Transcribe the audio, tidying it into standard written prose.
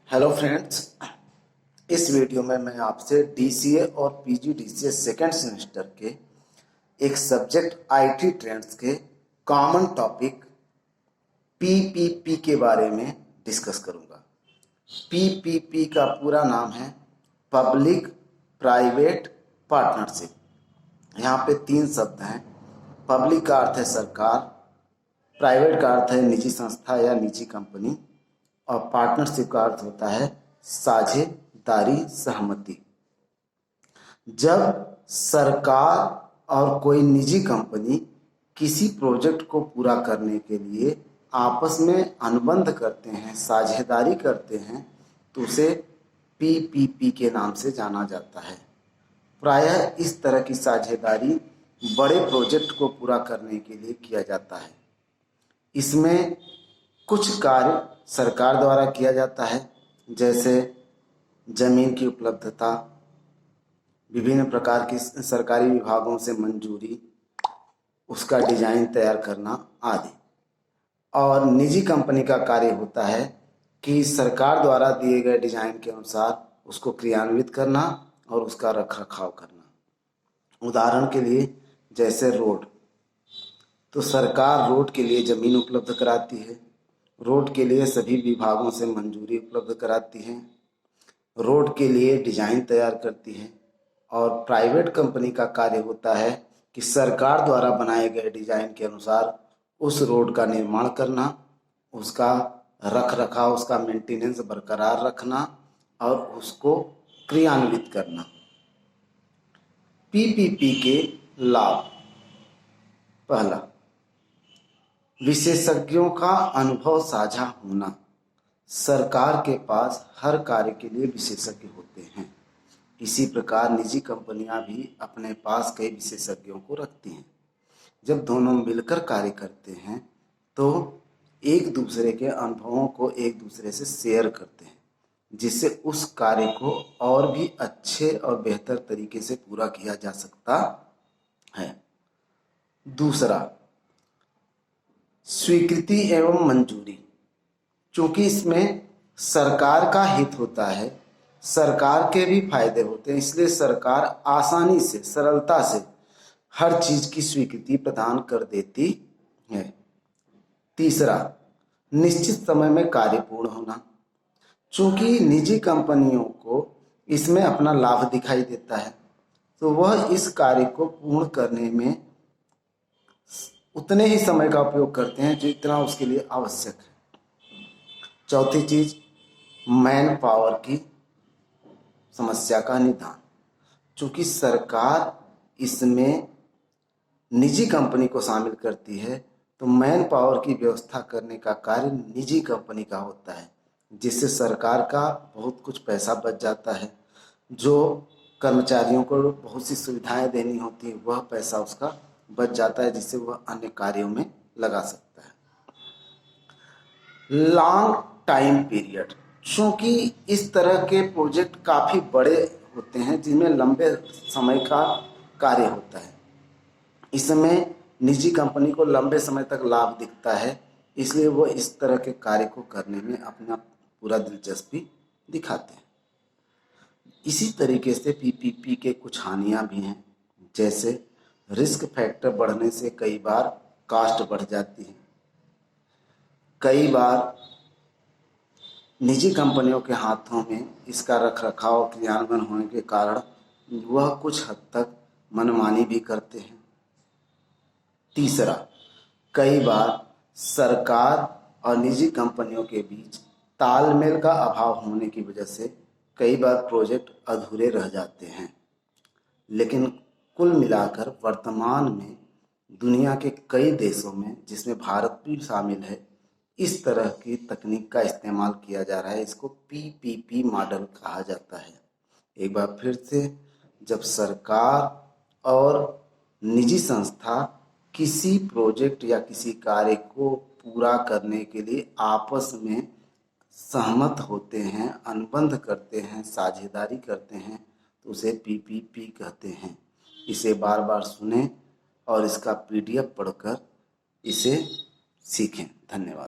Hello friends, इस video में मैं आपसे डीसीए और पीजीडीसीए सेकेंड सेमेस्टर के एक सब्जेक्ट आईटी ट्रेंड्स के कॉमन टॉपिक पीपीपी के बारे में डिस्कस करूंगा। पीपीपी का पूरा नाम है पब्लिक प्राइवेट पार्टनरशिप। यहाँ पे तीन शब्द हैं। पब्लिक का अर्थ है सरकार, प्राइवेट का अर्थ है निजी संस्था या निजी कंपनी, और पार्टनरशिप का अर्थ होता है साझेदारी, सहमति। जब सरकार और कोई निजी कंपनी किसी प्रोजेक्ट को पूरा करने के लिए आपस में अनुबंध करते हैं, साझेदारी करते हैं, तो उसे पीपीपी के नाम से जाना जाता है। प्रायः इस तरह की साझेदारी बड़े प्रोजेक्ट को पूरा करने के लिए किया जाता है। इसमें कुछ कार्य सरकार द्वारा किया जाता है, जैसे जमीन की उपलब्धता, विभिन्न प्रकार की सरकारी विभागों से मंजूरी, उसका डिजाइन तैयार करना आदि। और निजी कंपनी का कार्य होता है कि सरकार द्वारा दिए गए डिजाइन के अनुसार उसको क्रियान्वित करना और उसका रखरखाव करना। उदाहरण के लिए जैसे रोड, तो सरकार रोड के लिए जमीन उपलब्ध कराती है, रोड के लिए सभी विभागों से मंजूरी उपलब्ध कराती है, रोड के लिए डिजाइन तैयार करती है। और प्राइवेट कंपनी का कार्य होता है कि सरकार द्वारा बनाए गए डिजाइन के अनुसार उस रोड का निर्माण करना, उसका रख रखाव, उसका मेंटेनेंस बरकरार रखना और उसको क्रियान्वित करना। पीपीपी के लाभ: पहला, विशेषज्ञों का अनुभव साझा होना। सरकार के पास हर कार्य के लिए विशेषज्ञ होते हैं। इसी प्रकार निजी कंपनियां भी अपने पास कई विशेषज्ञों को रखती हैं। जब दोनों मिलकर कार्य करते हैं तो एक दूसरे के अनुभवों को एक दूसरे से शेयर करते हैं, जिससे उस कार्य को और भी अच्छे और बेहतर तरीके से पूरा किया जा सकता है। दूसरा, स्वीकृति एवं मंजूरी। चूंकि इसमें सरकार का हित होता है, सरकार के भी फायदे होते हैं, इसलिए सरकार आसानी से, सरलता से हर चीज की स्वीकृति प्रदान कर देती है। तीसरा, निश्चित समय में कार्य पूर्ण होना। चूंकि निजी कंपनियों को इसमें अपना लाभ दिखाई देता है, तो वह इस कार्य को पूर्ण करने में उतने ही समय का उपयोग करते हैं जितना उसके लिए आवश्यक है। चौथी चीज, मैन पावर की समस्या का निदान। चूंकि सरकार इसमें निजी कंपनी को शामिल करती है, तो मैन पावर की व्यवस्था करने का कार्य निजी कंपनी का होता है, जिससे सरकार का बहुत कुछ पैसा बच जाता है। जो कर्मचारियों को बहुत सी सुविधाएं देनी होती है, वह पैसा उसका बच जाता है, जिससे वह अन्य कार्यों में लगा सकता है। Long time period. चूंकि इस तरह के प्रोजेक्ट काफ़ी बड़े होते हैं, जिनमें लंबे समय का कार्य होता है, इसमें निजी कंपनी को लंबे समय तक लाभ दिखता है, इसलिए वो इस तरह के कार्य को करने में अपना पूरा दिलचस्पी दिखाते हैं। इसी तरीके से पीपीपी के कुछ हानियां भी हैं, जैसे रिस्क फैक्टर बढ़ने से कई बार कास्ट बढ़ जाती है। कई बार निजी कंपनियों के हाथों में इसका रखरखाव, क्रियान्वयन होने के कारण वह कुछ हद तक मनमानी भी करते हैं। तीसरा, कई बार सरकार और निजी कंपनियों के बीच तालमेल का अभाव होने की वजह से कई बार प्रोजेक्ट अधूरे रह जाते हैं। लेकिन कुल मिलाकर वर्तमान में दुनिया के कई देशों में, जिसमें भारत भी शामिल है, इस तरह की तकनीक का इस्तेमाल किया जा रहा है। इसको पीपीपी मॉडल कहा जाता है। एक बार फिर से, जब सरकार और निजी संस्था किसी प्रोजेक्ट या किसी कार्य को पूरा करने के लिए आपस में सहमत होते हैं, अनुबंध करते हैं, साझेदारी करते हैं, तो उसे पीपीपी कहते हैं। इसे बार बार सुनें और इसका पीडीएफ पढ़कर इसे सीखें। धन्यवाद।